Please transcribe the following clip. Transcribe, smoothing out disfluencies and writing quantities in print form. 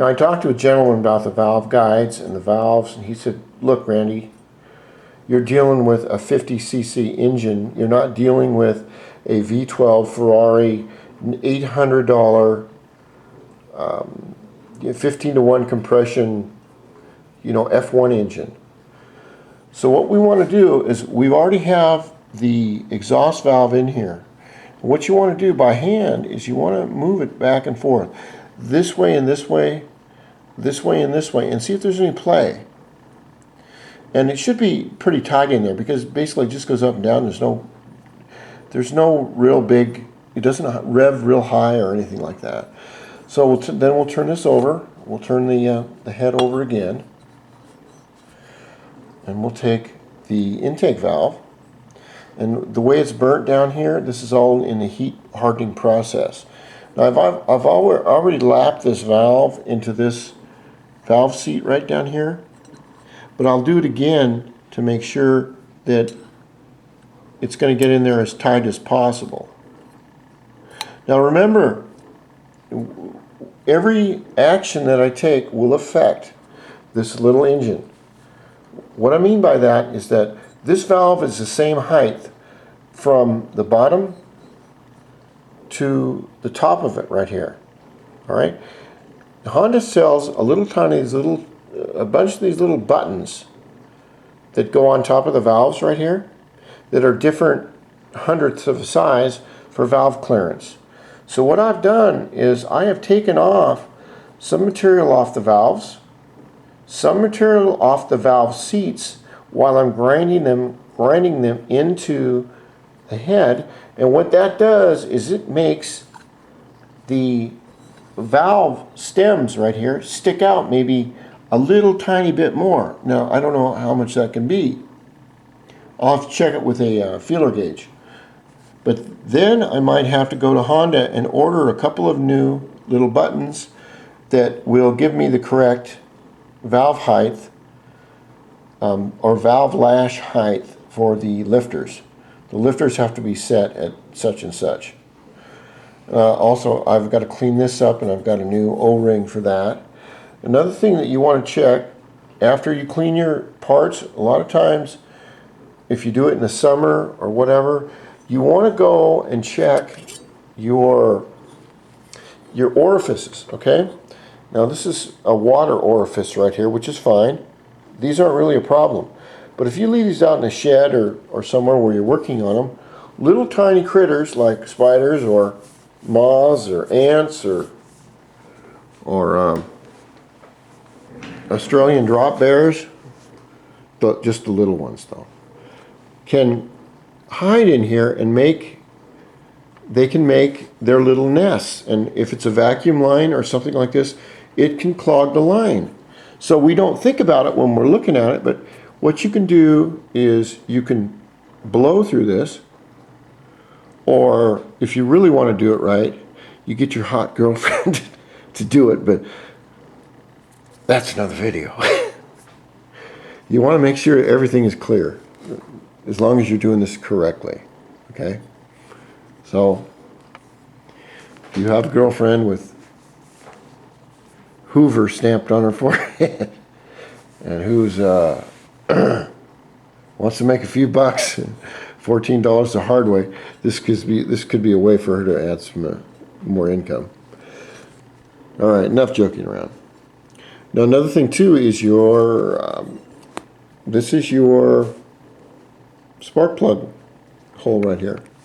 Now I talked to a gentleman about the valve guides and the valves, and he said, look Randy, you're dealing with a 50cc engine. You're not dealing with a V12 Ferrari $800 15-to-1 compression, F1 engine. So what we want to do is we already have the exhaust valve in here. What you want to do by hand is you want to move it back and forth, this way and this way, this way and this way, and see if there's any play. And it should be pretty tight in there because basically it just goes up and down. There's no real big, it doesn't rev real high or anything like that. So then we'll turn this over. We'll turn the head over again, and we'll take the intake valve. And the way it's burnt down here, this is all in the heat hardening process. Now I've already lapped this valve into this valve seat right down here, but I'll do it again to make sure that it's going to get in there as tight as possible. Now remember, every action that I take will affect this little engine. What I mean by that is that this valve is the same height from the bottom to the top of it right here. All right. Honda sells a bunch of these little buttons that go on top of the valves right here that are different hundredths of a size for valve clearance. So what I've done is I have taken off some material off the valves, some material off the valve seats while I'm grinding them into the head. And what that does is it makes the valve stems right here stick out maybe a little tiny bit more. Now I don't know how much that can be. I'll have to check it with a feeler gauge. But then I might have to go to Honda and order a couple of new little buttons that will give me the correct valve height or valve lash height for the lifters. The lifters have to be set at such and such. Also, I've got to clean this up, and I've got a new O-ring for that. Another thing that you want to check after you clean your parts, a lot of times if you do it in the summer or whatever, you want to go and check your orifices, okay? Now this is a water orifice right here, which is fine. These aren't really a problem. But if you leave these out in a shed or somewhere where you're working on them, little tiny critters like spiders or moths or ants or Australian drop bears, but just the little ones though, can hide in here and they can make their little nests. And if it's a vacuum line or something like this, it can clog the line. So we don't think about it when we're looking at it, but what you can do is you can blow through this, or if you really want to do it right, you get your hot girlfriend to do it, but that's another video. You want to make sure everything is clear, as long as you're doing this correctly, okay? So, if you have a girlfriend with Hoover stamped on her forehead, and who's wants to make a few bucks, $14 the hard way, this could be a way for her to add some more income. All right, enough joking around. Now another thing too is this is your spark plug hole right here.